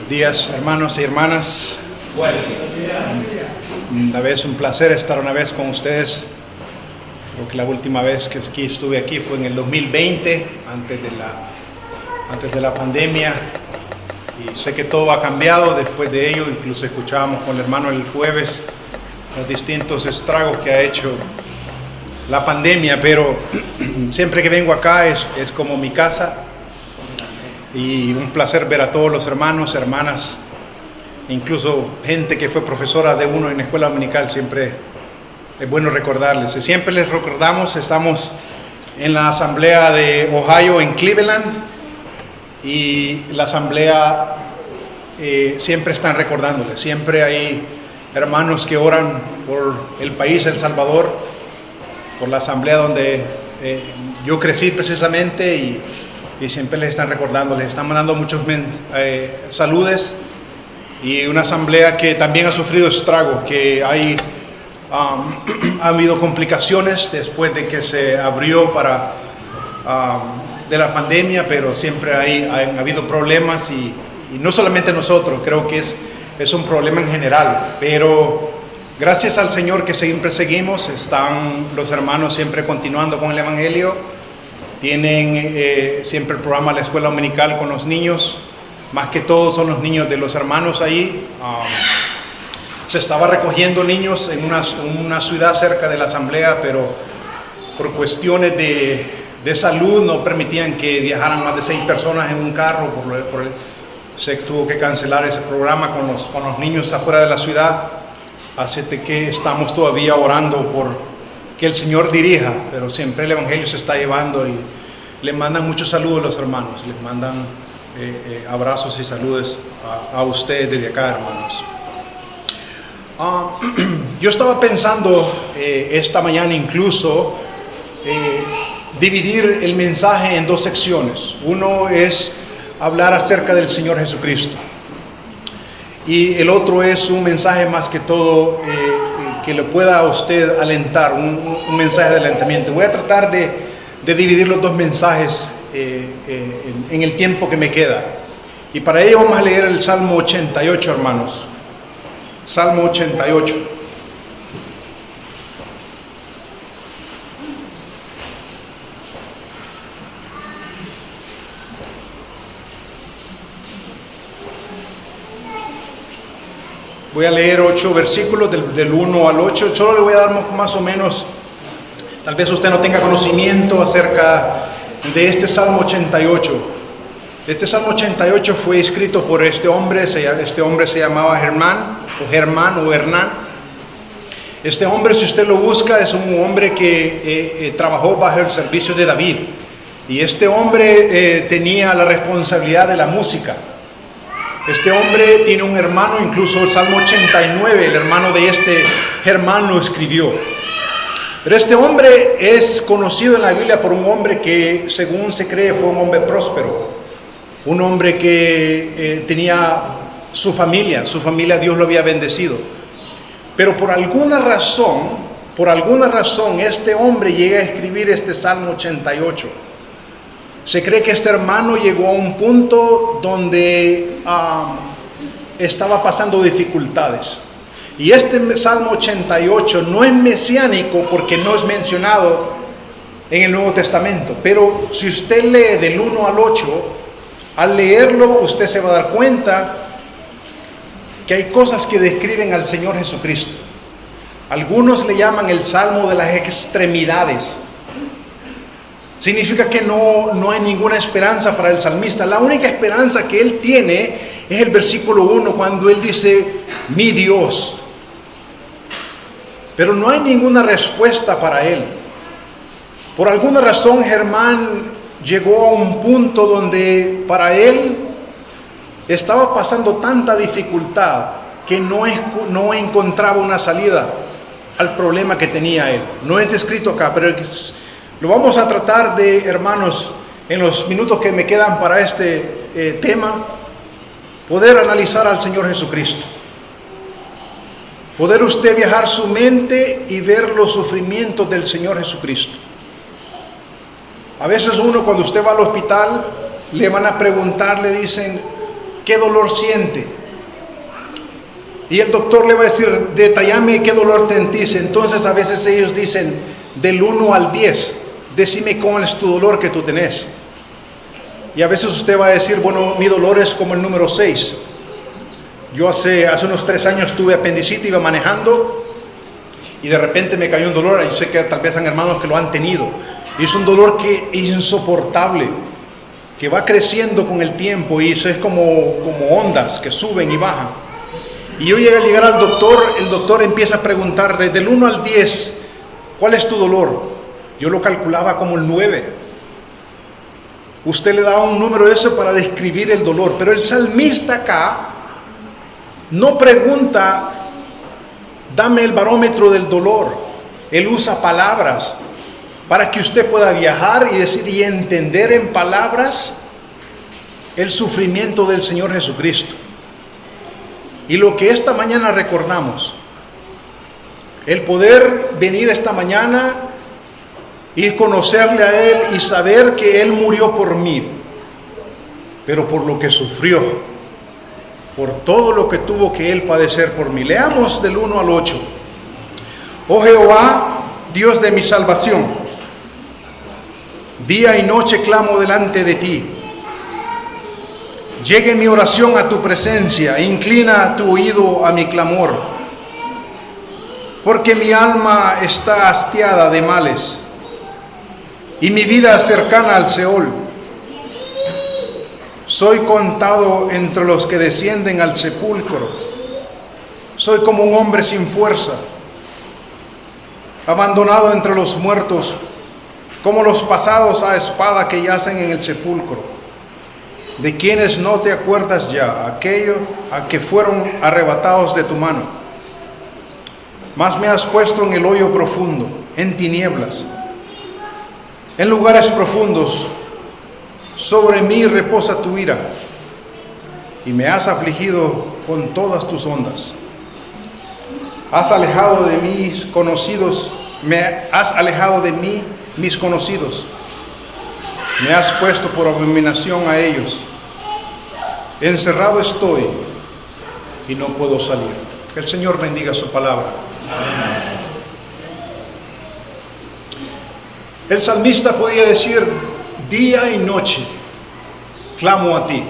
días, hermanos y hermanas. Una vez un placer estar una vez con ustedes. Creo que la última vez que estuve aquí fue en el 2020, antes de la pandemia. Y sé que todo ha cambiado después de ello. Incluso escuchábamos con el hermano el jueves los distintos estragos que ha hecho la pandemia. Pero siempre que vengo acá es como mi casa. Y un placer ver a todos los hermanos, hermanas, incluso gente que fue profesora de uno en la escuela dominical. Siempre es bueno recordarles. Y siempre les recordamos, estamos en la asamblea de Ohio en Cleveland, y la asamblea siempre están recordándoles. Siempre hay hermanos que oran por el país, El Salvador, por la asamblea donde yo crecí precisamente, y siempre les están recordando, les están mandando muchos saludes. Y una asamblea que también ha sufrido estrago, que ha habido complicaciones después de que se abrió de la pandemia, pero siempre han habido problemas, y no solamente nosotros, creo que es un problema en general. Pero gracias al Señor que siempre seguimos, están los hermanos siempre continuando con el Evangelio. Tienen siempre el programa La Escuela Dominical con los niños, más que todo son los niños de los hermanos ahí. Se estaba recogiendo niños en una ciudad cerca de la asamblea, pero por cuestiones de salud no permitían que viajaran más de 6 personas en un carro. Se tuvo que cancelar ese programa con los niños afuera de la ciudad. Así que estamos todavía orando por que el Señor dirija, pero siempre el Evangelio se está llevando, y le mandan muchos saludos a los hermanos, les mandan abrazos y saludos a ustedes desde acá, hermanos. Yo estaba pensando esta mañana incluso dividir el mensaje en 2 secciones. Uno es hablar acerca del Señor Jesucristo, y el otro es un mensaje más que todo que le pueda a usted alentar, un mensaje de alentamiento. Voy a tratar de dividir los 2 mensajes en el tiempo que me queda. Y para ello vamos a leer el Salmo 88, hermanos. Salmo 88. Voy a leer 8 versículos del 1 al 8. Solo le voy a dar más o menos, tal vez usted no tenga conocimiento acerca de este Salmo 88. Este Salmo 88 fue escrito por este hombre se llamaba Hernán. Este hombre, si usted lo busca, es un hombre que trabajó bajo el servicio de David. Y este hombre tenía la responsabilidad de la música. Este hombre tiene un hermano, incluso el Salmo 89, el hermano de este Germán lo escribió. Pero este hombre es conocido en la Biblia por un hombre que, según se cree, fue un hombre próspero. Un hombre que tenía su familia Dios lo había bendecido. Pero por alguna razón, este hombre llega a escribir este Salmo 88. Se cree que este hermano llegó a un punto donde estaba pasando dificultades. Y este Salmo 88 no es mesiánico porque no es mencionado en el Nuevo Testamento. Pero si usted lee del 1 al 8, al leerlo usted se va a dar cuenta que hay cosas que describen al Señor Jesucristo. Algunos le llaman el Salmo de las extremidades. Significa que no hay ninguna esperanza para el salmista. La única esperanza que él tiene es el versículo 1, cuando él dice, mi Dios. Pero no hay ninguna respuesta para él. Por alguna razón, Germán llegó a un punto donde para él estaba pasando tanta dificultad que no encontraba una salida al problema que tenía él. No es descrito acá, pero lo vamos a tratar de, hermanos, en los minutos que me quedan para este tema, poder analizar al Señor Jesucristo. Poder usted viajar su mente y ver los sufrimientos del Señor Jesucristo. A veces uno, cuando usted va al hospital, le van a preguntar, le dicen, ¿qué dolor siente? Y el doctor le va a decir, detallame qué dolor te sentís. Entonces a veces ellos dicen, del 1 al 10, decime cómo es tu dolor que tú tenés. Y a veces usted va a decir, bueno, mi dolor es como el número 6. Yo hace unos 3 años tuve apendicitis, iba manejando y de repente me cayó un dolor. Yo sé que tal vez hay hermanos que lo han tenido. Y es un dolor que es insoportable, que va creciendo con el tiempo y eso es como ondas que suben y bajan. Y yo llegué a llegar al doctor, el doctor empieza a preguntar desde el 1 al 10, ¿cuál es tu dolor? Yo lo calculaba como el 9. Usted le da un número ese para describir el dolor, pero el salmista acá no pregunta, dame el barómetro del dolor. Él usa palabras para que usted pueda viajar y decir y entender en palabras el sufrimiento del Señor Jesucristo. Y lo que esta mañana recordamos, el poder venir esta mañana y conocerle a Él y saber que Él murió por mí, pero por lo que sufrió, por todo lo que tuvo que Él padecer por mí. Leamos del 1 al 8. Oh Jehová, Dios de mi salvación, día y noche clamo delante de ti. Llegue mi oración a tu presencia, inclina tu oído a mi clamor, porque mi alma está hastiada de males y mi vida cercana al Seol. Soy contado entre los que descienden al sepulcro. Soy como un hombre sin fuerza, abandonado entre los muertos, como los pasados a espada que yacen en el sepulcro, de quienes no te acuerdas ya, aquellos a que fueron arrebatados de tu mano. Mas me has puesto en el hoyo profundo, en tinieblas, en lugares profundos. Sobre mí reposa tu ira, y me has afligido con todas tus ondas. Has alejado de mis conocidos, me has alejado de mí mis conocidos. Me has puesto por abominación a ellos. Encerrado estoy y no puedo salir. Que el Señor bendiga su palabra. El salmista podía decir, día y noche clamo a ti.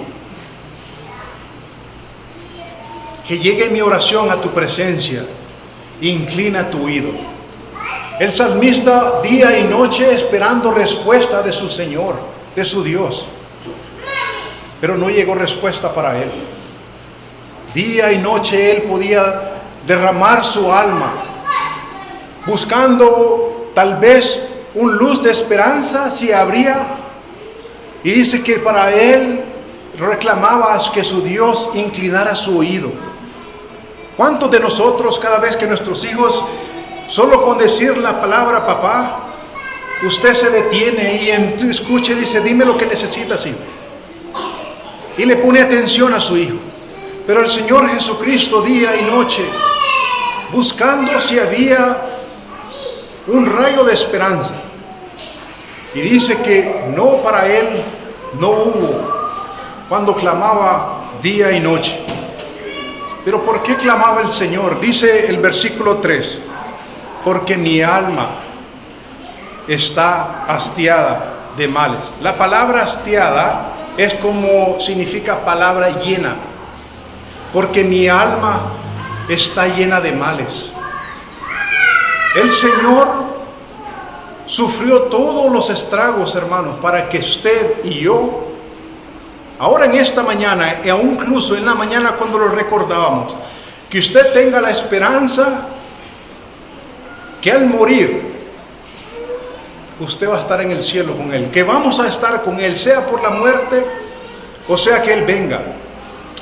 Que llegue mi oración a tu presencia, inclina tu oído. El salmista día y noche esperando respuesta de su Señor, de su Dios. Pero no llegó respuesta para él. Día y noche él podía derramar su alma, buscando tal vez un luz de esperanza si habría. Y dice que para él reclamaba que su Dios inclinara su oído. ¿Cuántos de nosotros cada vez que nuestros hijos, solo con decir la palabra papá, usted se detiene y escucha y dice, dime lo que necesitas, hijo? Y le pone atención a su hijo. Pero el Señor Jesucristo día y noche, buscando si había un rayo de esperanza. Y dice que no, para él no hubo cuando clamaba día y noche. Pero ¿por qué clamaba el Señor? Dice el versículo 3, porque mi alma está hastiada de males. La palabra hastiada es como significa palabra llena, porque mi alma está llena de males. El Señor sufrió todos los estragos, hermanos, para que usted y yo, ahora en esta mañana, y aún incluso en la mañana cuando lo recordábamos, que usted tenga la esperanza que al morir usted va a estar en el cielo con Él, que vamos a estar con Él, sea por la muerte o sea que Él venga.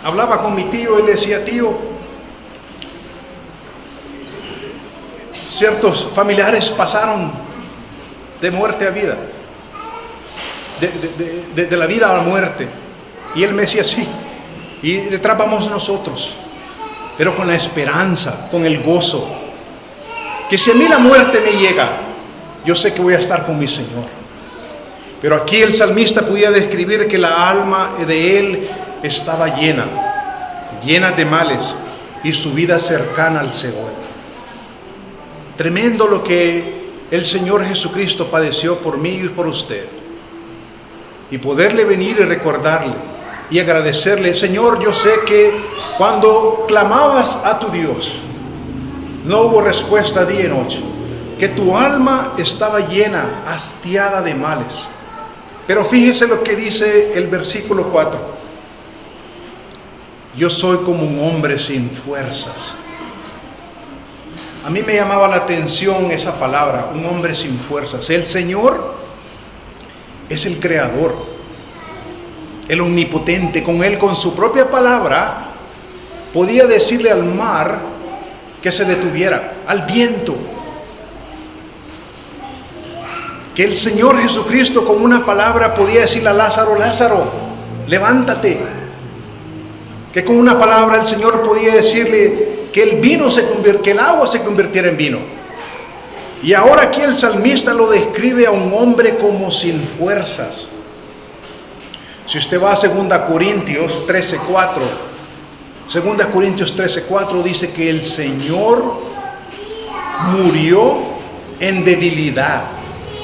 Hablaba con mi tío y le decía, tío, ciertos familiares pasaron de muerte a vida, de la vida a la muerte. Y él me decía, sí, y detrás vamos nosotros, pero con la esperanza, con el gozo, que si a mí la muerte me llega, yo sé que voy a estar con mi Señor. Pero aquí el salmista podía describir que la alma de él estaba llena de males y su vida cercana al Seol. Tremendo lo que el Señor Jesucristo padeció por mí y por usted. Y poderle venir y recordarle y agradecerle: Señor, yo sé que cuando clamabas a tu Dios, no hubo respuesta día y noche, que tu alma estaba llena, hastiada de males. Pero fíjese lo que dice el versículo 4. Yo soy como un hombre sin fuerzas. A mí me llamaba la atención esa palabra, un hombre sin fuerzas. El Señor es el creador, el omnipotente. Con Él, con su propia palabra, podía decirle al mar que se detuviera, al viento. Que el Señor Jesucristo con una palabra podía decirle a Lázaro: Lázaro, levántate. Que con una palabra el Señor podía decirle que que el agua se convirtiera en vino. Y ahora aquí el salmista lo describe a un hombre como sin fuerzas. Si usted va a 2 Corintios 13:4, 2 Corintios 13:4 dice que el Señor murió en debilidad.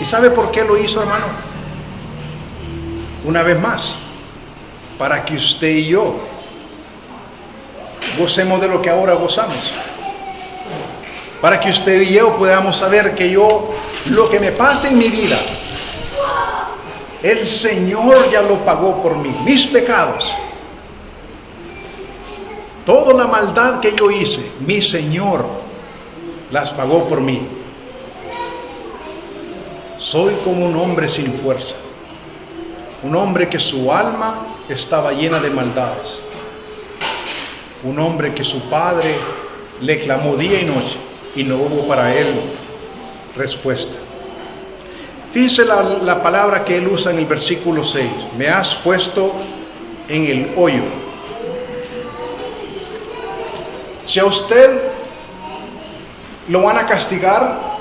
¿Y sabe por qué lo hizo, hermano? Una vez más, para que usted y yo gocemos de lo que ahora gozamos. Para que usted y yo podamos saber que lo que me pasa en mi vida, el Señor ya lo pagó por mí. Mis pecados, toda la maldad que yo hice, mi Señor las pagó por mí. Soy como un hombre sin fuerza, un hombre que su alma estaba llena de maldades, un hombre que su padre le clamó día y noche y no hubo para él respuesta. Fíjese la palabra que él usa en el versículo 6: me has puesto en el hoyo. Si a usted lo van a castigar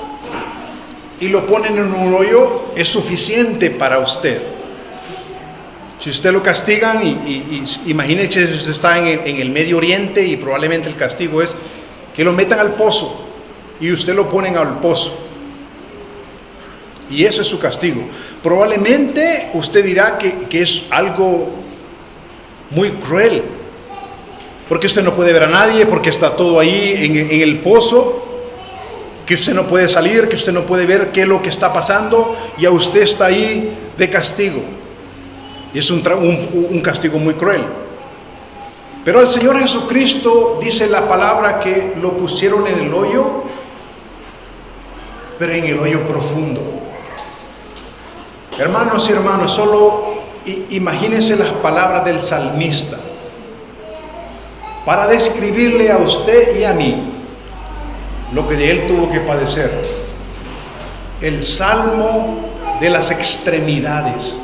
y lo ponen en un hoyo, es suficiente para usted. Si usted lo castigan y imagínese si usted está en el Medio Oriente y probablemente el castigo es que lo metan al pozo y usted lo ponen al pozo. Y ese es su castigo. Probablemente usted dirá que es algo muy cruel, porque usted no puede ver a nadie, porque está todo ahí en el pozo, que usted no puede salir, que usted no puede ver qué es lo que está pasando, y a usted está ahí de castigo. Y es un castigo muy cruel. Pero al Señor Jesucristo dice la palabra que lo pusieron en el hoyo, pero en el hoyo profundo. Hermanos y hermanas, solo imagínense las palabras del salmista para describirle a usted y a mí lo que de él tuvo que padecer. El salmo de las extremidades.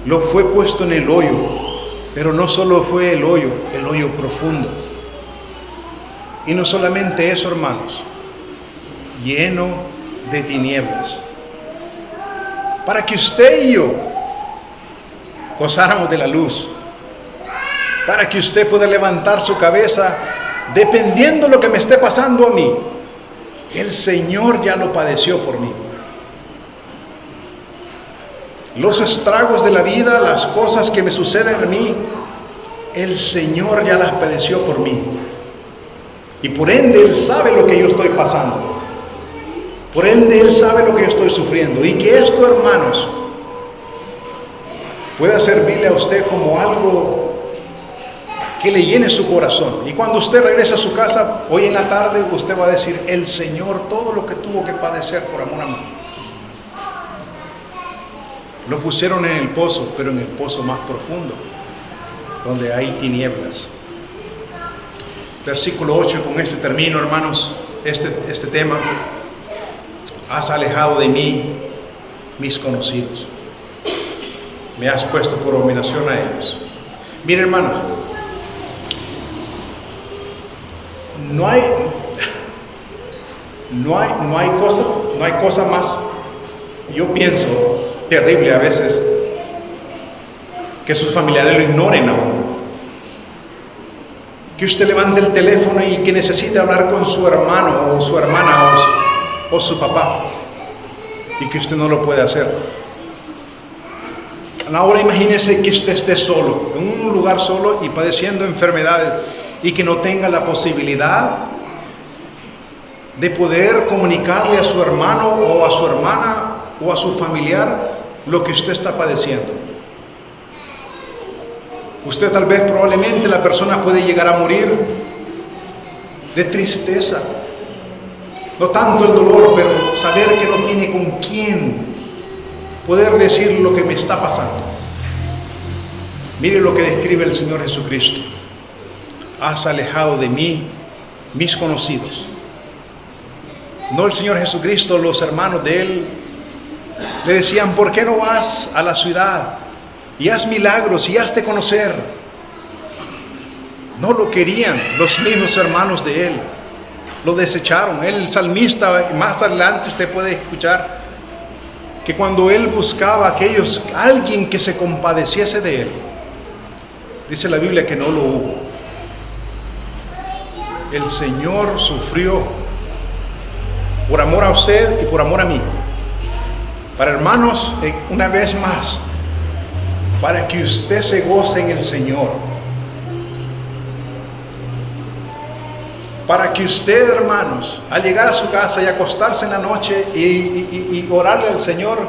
Lo fue puesto en el hoyo, pero no solo fue el hoyo profundo. Y no solamente eso, hermanos, lleno de tinieblas. Para que usted y yo gozáramos de la luz, para que usted pueda levantar su cabeza dependiendo de lo que me esté pasando a mí. El Señor ya lo padeció por mí. Los estragos de la vida, las cosas que me suceden a mí, el Señor ya las padeció por mí. Y por ende Él sabe lo que yo estoy pasando. Por ende Él sabe lo que yo estoy sufriendo. Y que esto, hermanos, pueda servirle a usted como algo que le llene su corazón. Y cuando usted regrese a su casa, hoy en la tarde, usted va a decir: el Señor, todo lo que tuvo que padecer por amor a mí. Lo pusieron en el pozo, pero en el pozo más profundo, donde hay tinieblas. Versículo 8, con este termino, hermanos, este tema. Has alejado de mí mis conocidos. Me has puesto por abominación a ellos. Miren, hermanos, no hay cosa más, yo pienso, terrible a veces, que sus familiares lo ignoren aún. Que usted levante el teléfono y que necesite hablar con su hermano o su hermana o su papá, y que usted no lo puede hacer. Ahora imagínese que usted esté solo, en un lugar solo y padeciendo enfermedades, y que no tenga la posibilidad de poder comunicarle a su hermano o a su hermana o a su familiar lo que usted está padeciendo. Usted tal vez, probablemente, la persona puede llegar a morir de tristeza. No tanto el dolor, pero saber que no tiene con quién poder decir lo que me está pasando. Mire lo que describe el Señor Jesucristo. Has alejado de mí mis conocidos. No el Señor Jesucristo, los hermanos de Él le decían: ¿por qué no vas a la ciudad y haz milagros y hazte conocer? No lo querían los mismos hermanos de Él. Lo desecharon. El salmista, más adelante usted puede escuchar que cuando Él buscaba a alguien que se compadeciese de Él, dice la Biblia que no lo hubo. El Señor sufrió por amor a usted y por amor a mí. Para, hermanos, una vez más, para que usted se goce en el Señor. Para que usted, hermanos, al llegar a su casa y acostarse en la noche y orarle al Señor,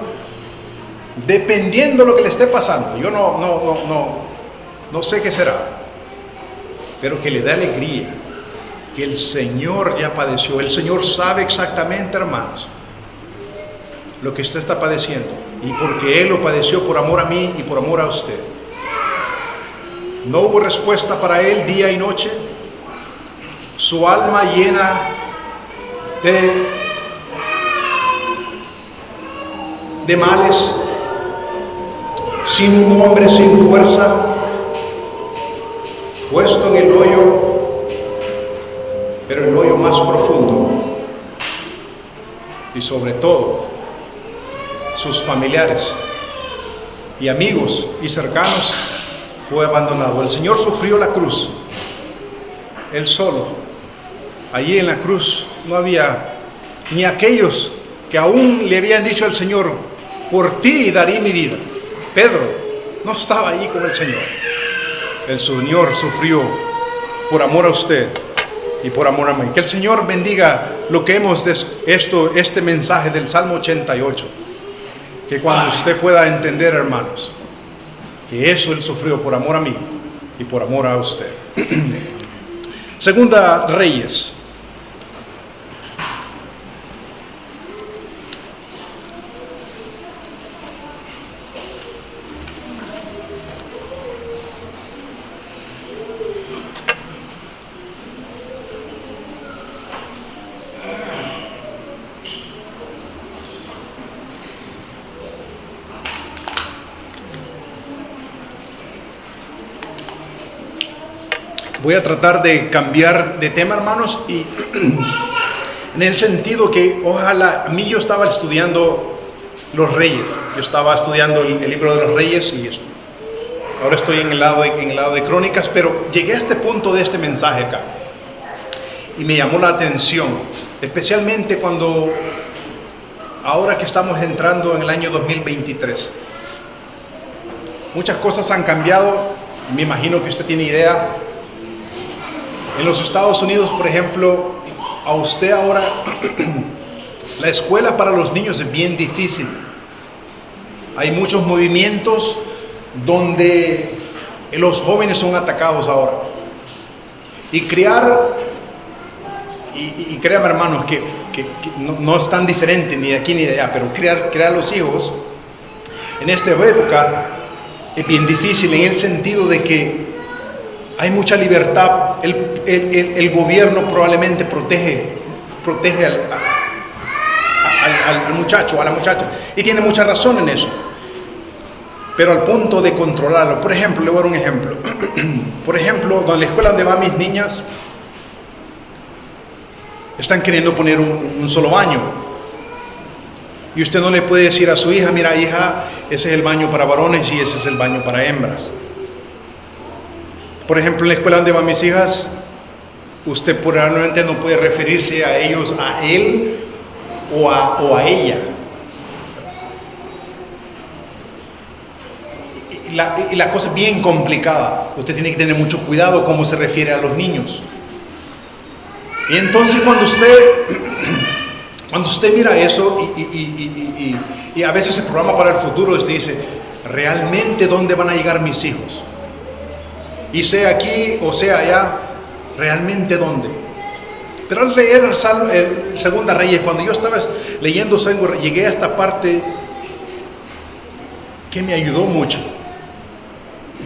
dependiendo de lo que le esté pasando, yo no sé qué será, pero que le dé alegría, que el Señor ya padeció. El Señor sabe exactamente, hermanos, lo que usted está padeciendo, y porque Él lo padeció por amor a mí y por amor a usted. No hubo respuesta para Él día y noche. Su alma llena de males, sin un hombre, sin fuerza, puesto en el hoyo, pero el hoyo más profundo. Y sobre todo, sus familiares y amigos y cercanos fue abandonado. El Señor sufrió la cruz, Él solo. Allí en la cruz no había ni aquellos que aún le habían dicho al Señor: por ti daré mi vida. Pedro no estaba allí con el Señor. El Señor sufrió por amor a usted y por amor a mí. Que el Señor bendiga lo que hemos este mensaje del Salmo 88. Que cuando usted pueda entender, hermanos, que eso Él sufrió por amor a mí y por amor a usted. Segunda Reyes. Voy a tratar de cambiar de tema, hermanos, y en el sentido que ojalá, a mí yo estaba estudiando los Reyes, yo estaba estudiando el libro de los Reyes, y ahora estoy en el lado de Crónicas, pero llegué a este punto de este mensaje acá y me llamó la atención, especialmente cuando ahora que estamos entrando en el año 2023. Muchas cosas han cambiado, me imagino que usted tiene idea. En los Estados Unidos, por ejemplo, a usted ahora la escuela para los niños es bien difícil. Hay muchos movimientos donde los jóvenes son atacados ahora. Y créanme, hermanos, que no es tan diferente ni de aquí ni de allá, pero criar los hijos en esta época es bien difícil, en el sentido de que hay mucha libertad. El gobierno probablemente protege al muchacho, a la muchacha, y tiene mucha razón en eso, pero al punto de controlarlo. Por ejemplo, le voy a dar un ejemplo. Por ejemplo, donde la escuela donde van mis niñas, están queriendo poner un solo baño. Y usted no le puede decir a su hija, mira hija, ese es el baño para varones y ese es el baño para hembras. Por ejemplo, en la escuela donde van mis hijas, usted probablemente no puede referirse a ellos, a él o a ella. Y la cosa es bien complicada. Usted tiene que tener mucho cuidado cómo se refiere a los niños. Y entonces cuando usted mira eso y a veces se programa para el futuro, usted dice, ¿realmente dónde van a llegar mis hijos? Y sea aquí o sea allá, ¿realmente dónde? Pero al leer el Segunda Reyes, cuando yo estaba leyendo, llegué a esta parte que me ayudó mucho.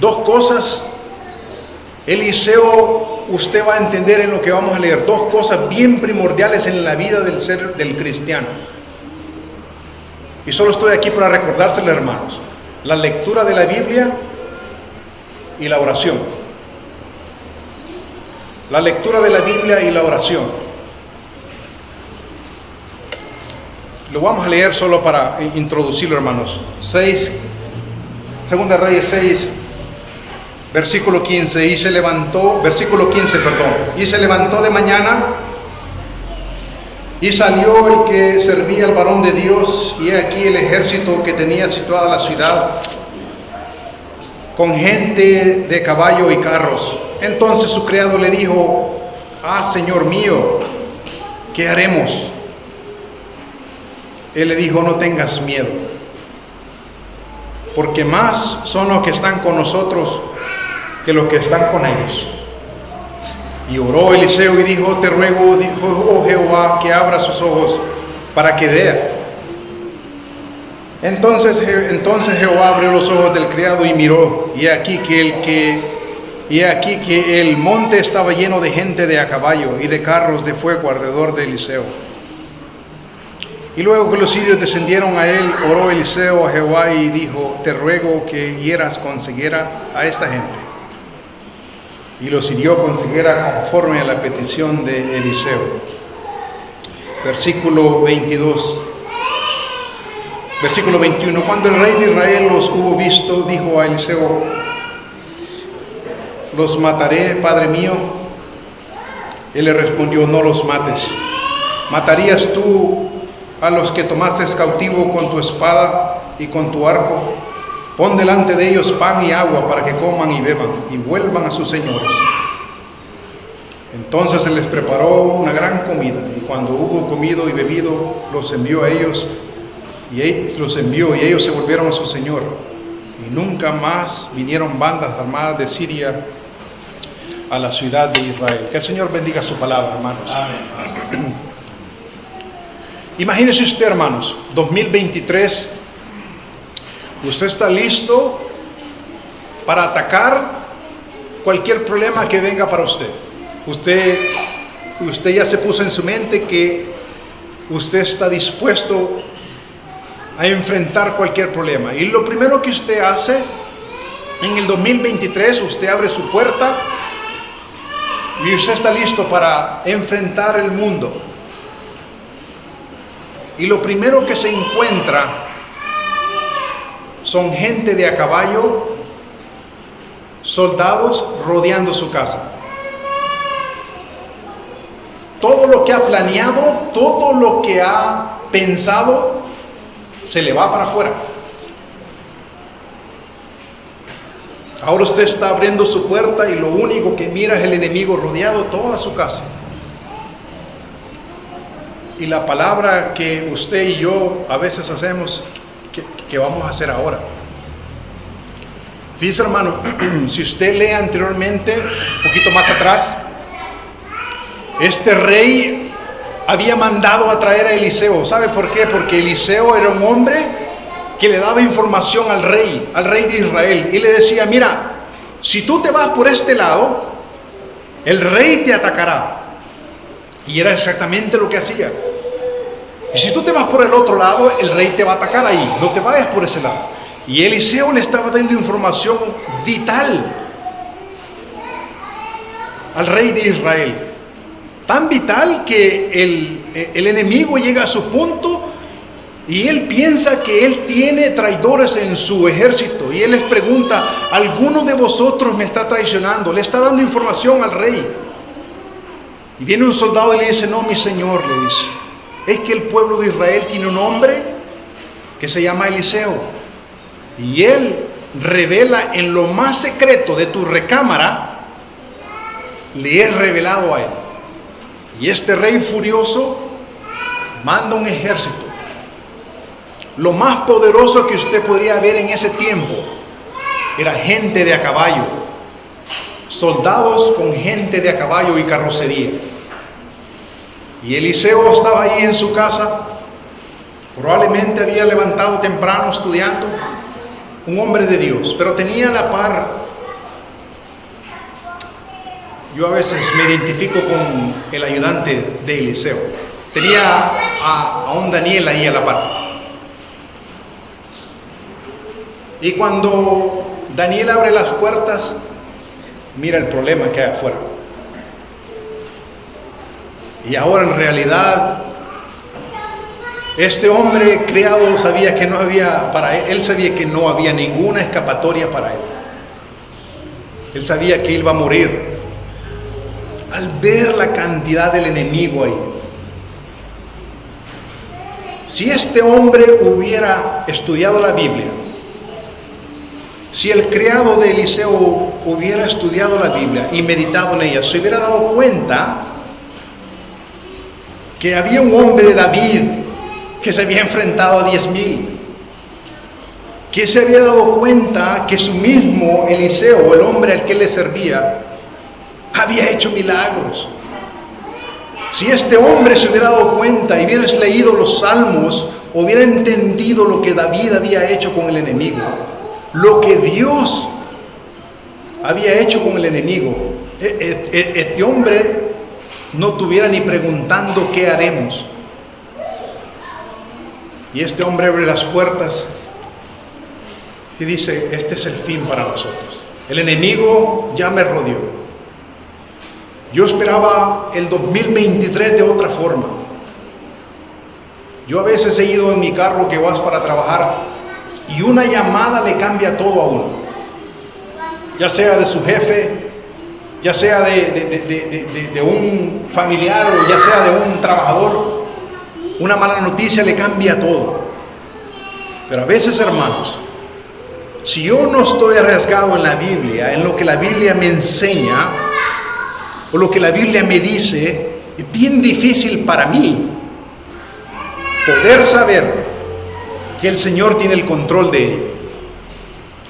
Dos cosas, Eliseo, usted va a entender en lo que vamos a leer, dos cosas bien primordiales en la vida del cristiano. Y solo estoy aquí para recordárselo, hermanos. La lectura de la Biblia y la oración. La lectura de la Biblia y la oración. Lo vamos a leer solo para introducirlo, hermanos. Segunda Reyes 6, versículo 15. Y se levantó de mañana y salió el que servía al varón de Dios, y he aquí el ejército que tenía situada la ciudad, con gente de caballo y carros. Entonces su criado le dijo, Señor mío, ¿qué haremos? Él le dijo, no tengas miedo, porque más son los que están con nosotros que los que están con ellos. Y oró Eliseo y dijo, te ruego, oh Jehová, que abra sus ojos para que vea. Entonces Jehová abrió los ojos del criado y miró, y he aquí que el monte estaba lleno de gente de a caballo y de carros de fuego alrededor de Eliseo. Y luego que los sirios descendieron a él, oró Eliseo a Jehová y dijo, te ruego que hieras con ceguera a esta gente. Y los hirió con ceguera conforme a la petición de Eliseo. Versículo 22. Versículo 21. Cuando el rey de Israel los hubo visto, dijo a Eliseo, ¿los mataré, padre mío? Él le respondió, no los mates. ¿Matarías tú a los que tomaste cautivo con tu espada y con tu arco? Pon delante de ellos pan y agua para que coman y beban y vuelvan a sus señores. Entonces se les preparó una gran comida, y cuando hubo comido y bebido, los envió y ellos se volvieron a su señor. Y nunca más vinieron bandas armadas de Siria a la ciudad de Israel. Que el Señor bendiga su palabra, hermanos. Amén. Imagínese usted, hermanos, 2023, usted está listo para atacar cualquier problema que venga para usted. Usted ya se puso en su mente que usted está dispuesto a enfrentar cualquier problema. Y lo primero que usted hace en el 2023, usted abre su puerta y usted está listo para enfrentar el mundo. Y lo primero que se encuentra son gente de a caballo, soldados rodeando su casa. Todo lo que ha planeado, todo lo que ha pensado, se le va para afuera. Ahora usted está abriendo su puerta y lo único que mira es el enemigo rodeado toda su casa. Y la palabra que usted y yo a veces hacemos, que vamos a hacer ahora. Fíjese, hermano, si usted lee anteriormente, un poquito más atrás, este rey había mandado a traer a Eliseo. ¿Sabe por qué? Porque Eliseo era un hombre que le daba información al rey de Israel, y le decía, mira, si tú te vas por este lado, el rey te atacará. Y era exactamente lo que hacía. Y si tú te vas por el otro lado, el rey te va a atacar ahí, no te vayas por ese lado. Y Eliseo le estaba dando información vital al rey de Israel. Tan vital que el enemigo llega a su punto Y él piensa que él tiene traidores en su ejército. Y él les pregunta, ¿alguno de vosotros me está traicionando? Le está dando información al rey. Y viene un soldado y le dice, no, mi señor, le dice, es que el pueblo de Israel tiene un hombre que se llama Eliseo. Y él revela en lo más secreto de tu recámara, le es revelado a él. Y este rey furioso manda un ejército. Lo más poderoso que usted podría ver en ese tiempo era gente de a caballo, soldados con gente de a caballo y carrocería. Y Eliseo estaba ahí en su casa, probablemente había levantado temprano estudiando, un hombre de Dios, pero tenía a la par, yo a veces me identifico con el ayudante de Eliseo, tenía a un Daniel ahí a la par. Y cuando Daniel abre las puertas, mira el problema que hay afuera. Y ahora en realidad, este hombre criado sabía que no había para él sabía que no había ninguna escapatoria para él. Él sabía que él iba a morir. Al ver la cantidad del enemigo ahí, si este hombre hubiera estudiado la Biblia, si el criado de Eliseo hubiera estudiado la Biblia y meditado en ella, se hubiera dado cuenta que había un hombre, David, que se había enfrentado a 10,000, que se había dado cuenta que su mismo Eliseo, el hombre al que le servía, había hecho milagros. Si este hombre se hubiera dado cuenta y hubiera leído los salmos, hubiera entendido lo que David había hecho con el enemigo, lo que Dios había hecho con el enemigo, este hombre no estuviera ni preguntando qué haremos. Y este hombre abre las puertas y dice, este es el fin para nosotros. El enemigo ya me rodeó. Yo esperaba el 2023 de otra forma. Yo a veces he ido en mi carro que vas para trabajar y una llamada le cambia todo a uno, ya sea de su jefe, ya sea de un familiar o ya sea de un trabajador. Una mala noticia le cambia todo. Pero a veces, hermanos, si yo no estoy arriesgado en la Biblia, en lo que la Biblia me enseña o lo que la Biblia me dice, es bien difícil para mí poder saber que el Señor tiene el control de ello.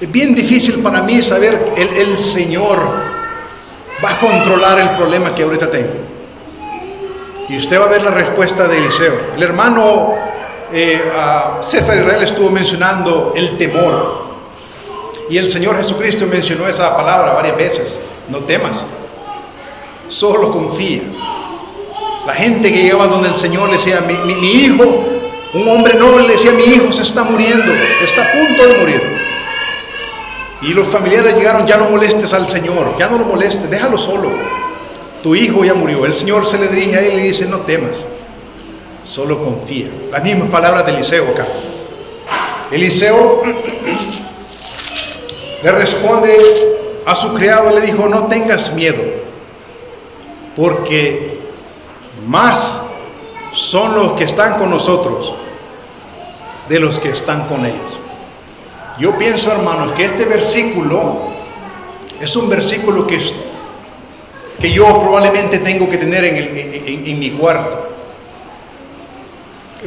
Es bien difícil para mí saber que el Señor va a controlar el problema que ahorita tengo. Y usted va a ver la respuesta de Eliseo. El hermano César Israel estuvo mencionando el temor. Y el Señor Jesucristo mencionó esa palabra varias veces. No temas, solo confía. La gente que llegaba donde el Señor le decía, mi hijo, un hombre noble le decía, mi hijo se está muriendo, está a punto de morir. Y los familiares llegaron, ya no molestes al Señor, ya no lo molestes, déjalo solo. Tu hijo ya murió. El Señor se le dirige a él y le dice, no temas, solo confía. Las mismas palabras de Eliseo acá. Eliseo le responde a su criado, le dijo, no tengas miedo, porque más son los que están con nosotros de los que están con ellos. Yo pienso, hermanos, que este versículo es un versículo que yo probablemente tengo que tener en mi cuarto.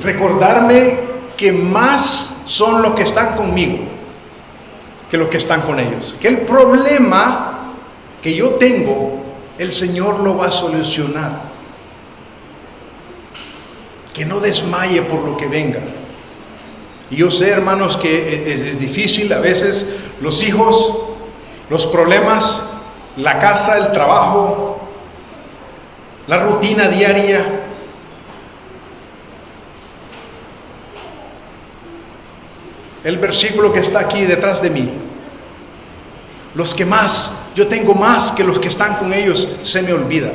Recordarme que más son los que están conmigo que los que están con ellos. Que el problema que yo tengo, el Señor lo va a solucionar. Que no desmaye por lo que venga. Y yo sé, hermanos, que es difícil a veces, los hijos, los problemas, la casa, el trabajo, la rutina diaria. El versículo que está aquí detrás de mí. Los que más, yo tengo más que los que están con ellos, se me olvida.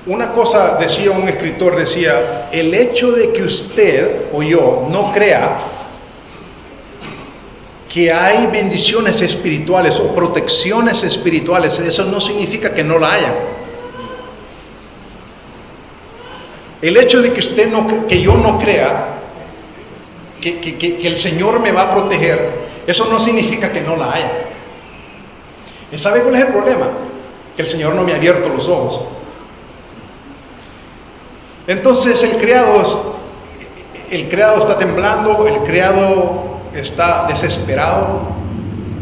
Una cosa decía un escritor, decía, el hecho de que usted o yo no crea que hay bendiciones espirituales o protecciones espirituales, eso no significa que no la haya. El hecho de que usted que yo no crea que el Señor me va a proteger, eso no significa que no la haya. ¿Y sabe cuál es el problema? Que el Señor no me ha abierto los ojos. Entonces el criado está temblando, el criado está desesperado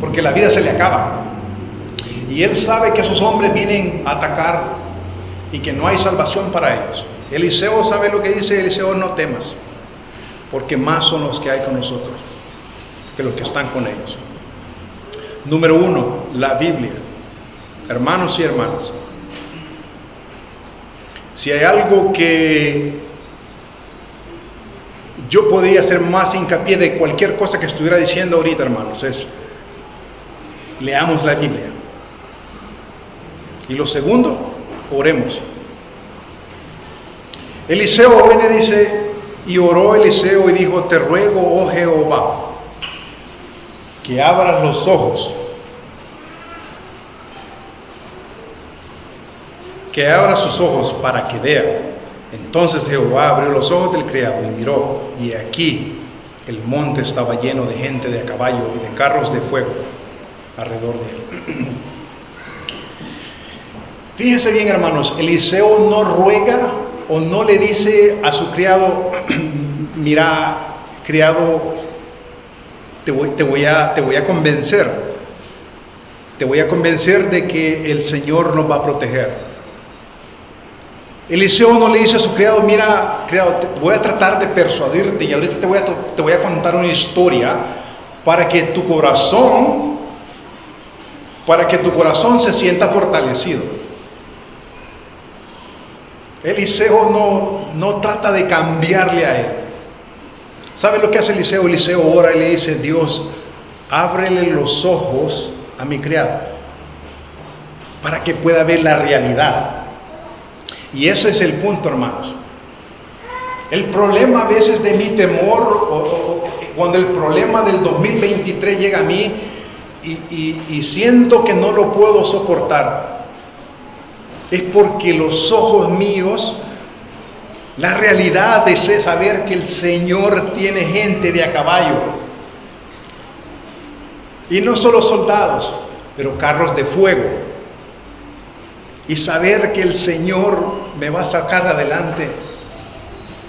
porque la vida se le acaba. Y él sabe que esos hombres vienen a atacar y que no hay salvación para ellos. Eliseo sabe lo que dice Eliseo: no temas, porque más son los que hay con nosotros que los que están con ellos. Número 1, la Biblia. Hermanos y hermanas, si hay algo que yo podría hacer más hincapié de cualquier cosa que estuviera diciendo ahorita, hermanos, es: leamos la Biblia. Y lo segundo, oremos. Eliseo viene, dice, y oró Eliseo y dijo: te ruego, oh Jehová, que abras los ojos, que abra sus ojos para que vea. Entonces Jehová abrió los ojos del criado y miró, y aquí el monte estaba lleno de gente de a caballo y de carros de fuego alrededor de él. Fíjese bien, hermanos, Eliseo no ruega o no le dice a su criado: mira, criado, te voy a convencer de que el Señor nos va a proteger. Eliseo no le dice a su criado: mira, criado, voy a tratar de persuadirte y ahorita te voy a contar una historia para que tu corazón se sienta fortalecido. Eliseo no trata de cambiarle a él. ¿Sabe lo que hace Eliseo? Eliseo ora y le dice: Dios, ábrele los ojos a mi criado para que pueda ver la realidad. Y ese es el punto, hermanos. El problema a veces de mi temor, cuando el problema del 2023 llega a mí y siento que no lo puedo soportar, es porque los ojos míos, la realidad es saber que el Señor tiene gente de a caballo. Y no solo soldados, pero carros de fuego. Y saber que el Señor me va a sacar adelante.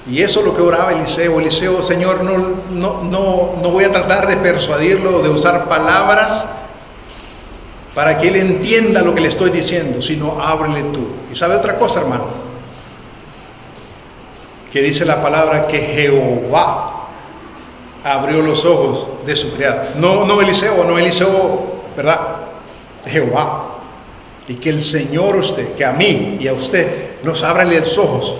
Y eso es lo que oraba Eliseo. Eliseo: Señor, no voy a tratar de persuadirlo, de usar palabras para que él entienda lo que le estoy diciendo, sino ábrele tú. Y sabe otra cosa, hermano, que dice la palabra que Jehová abrió los ojos de su criado. No Eliseo, ¿verdad? Jehová. Y que el Señor, que a mí y a usted nos abra los ojos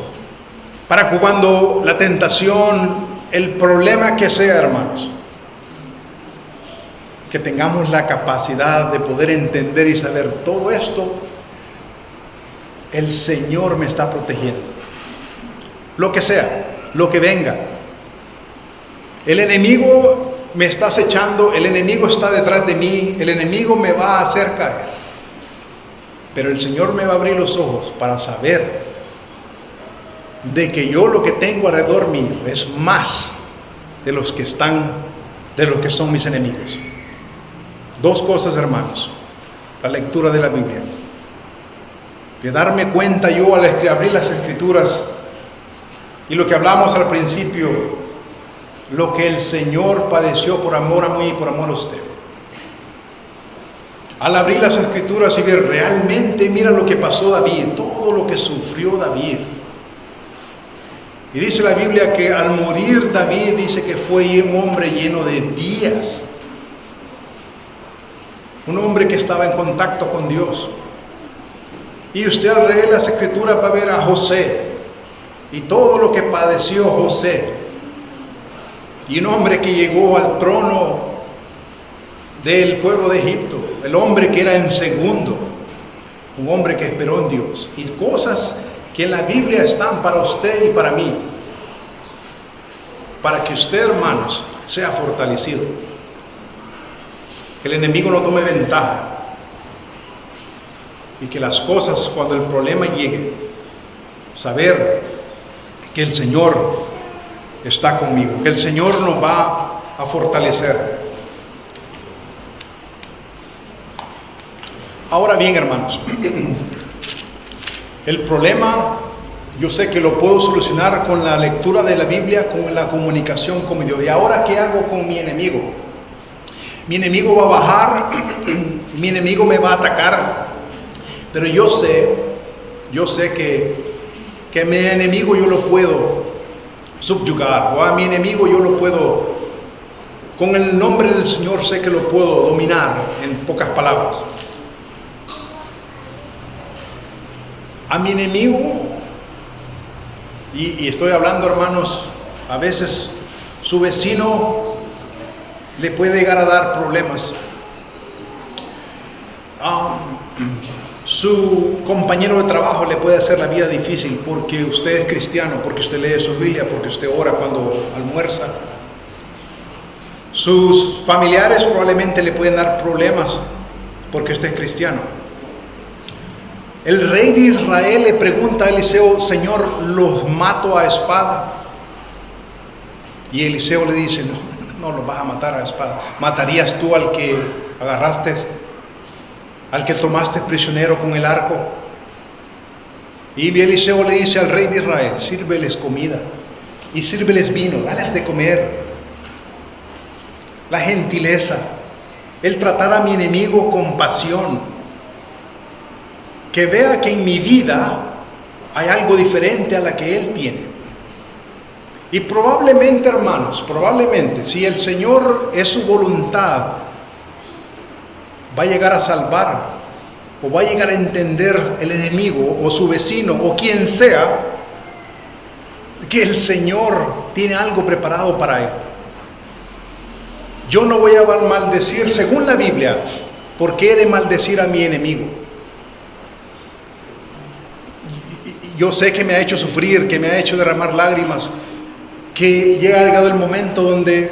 para que cuando la tentación, el problema que sea, hermanos, que tengamos la capacidad de poder entender y saber todo esto, el Señor me está protegiendo. Lo que sea, lo que venga. El enemigo me está acechando, el enemigo está detrás de mí, el enemigo me va a hacer caer. Pero el Señor me va a abrir los ojos para saber de que yo lo que tengo alrededor mío es más de los que son mis enemigos. Dos cosas, hermanos: la lectura de la Biblia, de darme cuenta yo al abrir las Escrituras, y lo que hablamos al principio, lo que el Señor padeció por amor a mí y por amor a usted. Al abrir las Escrituras y ver realmente, mira lo que pasó David, todo lo que sufrió David. Y dice la Biblia que al morir David, dice que fue un hombre lleno de días. Un hombre que estaba en contacto con Dios. Y usted al leer las Escrituras va a ver a José y todo lo que padeció José. Y un hombre que llegó al trono del pueblo de Egipto, el hombre que era en segundo, un hombre que esperó en Dios, y cosas que en la Biblia están para usted y para mí, para que usted, hermanos, sea fortalecido, que el enemigo no tome ventaja y que las cosas, cuando el problema llegue, saber que el Señor está conmigo, que el Señor nos va a fortalecer. Ahora bien, hermanos, el problema yo sé que lo puedo solucionar con la lectura de la Biblia, con la comunicación con Dios. ¿Y ahora qué hago con mi enemigo? Mi enemigo va a bajar, mi enemigo me va a atacar, pero yo sé que mi enemigo yo lo puedo subyugar, o a mi enemigo yo lo puedo, con el nombre del Señor sé que lo puedo dominar, en pocas palabras. A mi enemigo, y estoy hablando, hermanos, a veces su vecino le puede llegar a dar problemas. Su compañero de trabajo le puede hacer la vida difícil porque usted es cristiano, porque usted lee su Biblia, porque usted ora cuando almuerza. Sus familiares probablemente le pueden dar problemas porque usted es cristiano. El rey de Israel le pregunta a Eliseo: Señor, ¿los mato a espada? Y Eliseo le dice: no los vas a matar a espada. ¿Matarías tú al que agarraste, al que tomaste prisionero con el arco? Y Eliseo le dice al rey de Israel: sírveles comida y sírveles vino, dales de comer. La gentileza, el tratar a mi enemigo con pasión, que vea que en mi vida hay algo diferente a la que él tiene. Y probablemente, hermanos, si el Señor es su voluntad, va a llegar a salvar, o va a llegar a entender el enemigo, o su vecino, o quien sea, que el Señor tiene algo preparado para él. Yo no voy a maldecir, según la Biblia, ¿por qué he de maldecir a mi enemigo? Yo sé que me ha hecho sufrir, que me ha hecho derramar lágrimas, que llegado el momento donde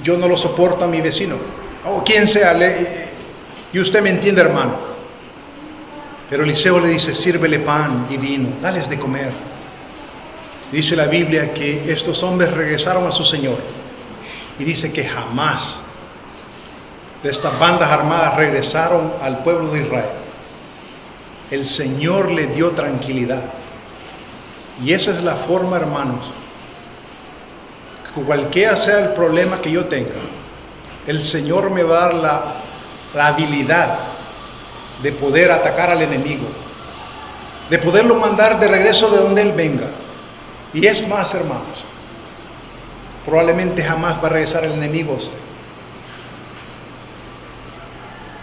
yo no lo soporto a mi vecino, o quien sea, y usted me entiende, hermano. Pero Eliseo le dice: sírvele pan y vino, dales de comer. Dice la Biblia que estos hombres regresaron a su Señor, y dice que jamás de estas bandas armadas regresaron al pueblo de Israel. El Señor le dio tranquilidad. Y esa es la forma, hermanos, que cualquiera sea el problema que yo tenga, el Señor me va a dar la habilidad de poder atacar al enemigo, de poderlo mandar de regreso de donde él venga. Y es más, hermanos, probablemente jamás va a regresar el enemigo a usted.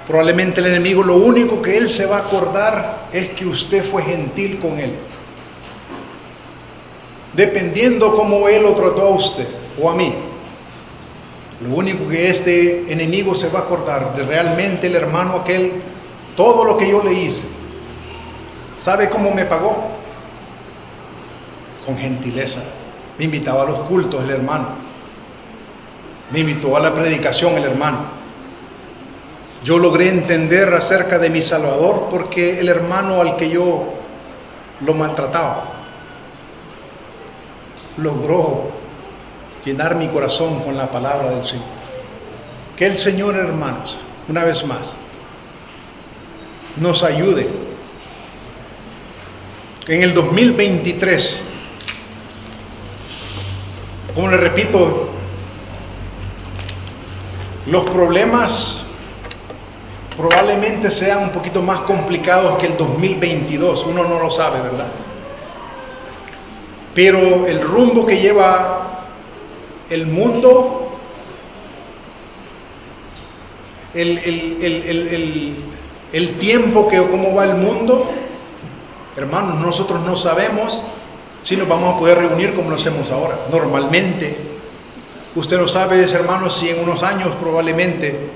Probablemente el enemigo, lo único que él se va a acordar es que usted fue gentil con él. Dependiendo cómo él lo trató a usted o a mí, lo único que este enemigo se va a acordar de realmente el hermano aquel, todo lo que yo le hice. ¿Sabe cómo me pagó? Con gentileza. Me invitaba a los cultos el hermano, me invitó a la predicación el hermano. Yo logré entender acerca de mi Salvador porque el hermano al que yo lo maltrataba logró llenar mi corazón con la palabra del Señor. Que el Señor, hermanos, una vez más, nos ayude en el 2023. Como le repito, los problemas probablemente sean un poquito más complicados que el 2022. Uno no lo sabe, ¿verdad? Pero el rumbo que lleva el mundo, el tiempo que cómo va el mundo, hermanos, nosotros no sabemos si nos vamos a poder reunir como lo hacemos ahora. Normalmente, usted no sabe, hermanos, si en unos años probablemente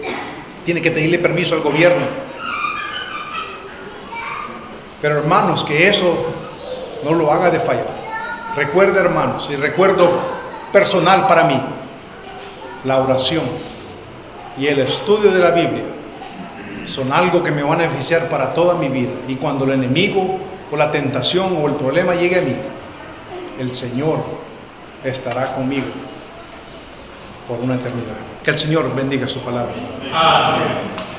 tiene que pedirle permiso al gobierno. Pero hermanos, que eso no lo haga de fallar. Recuerda, hermanos, y recuerdo personal para mí, la oración y el estudio de la Biblia son algo que me van a beneficiar para toda mi vida. Y cuando el enemigo o la tentación o el problema llegue a mí, el Señor estará conmigo por una eternidad. Que el Señor bendiga su palabra. Amén.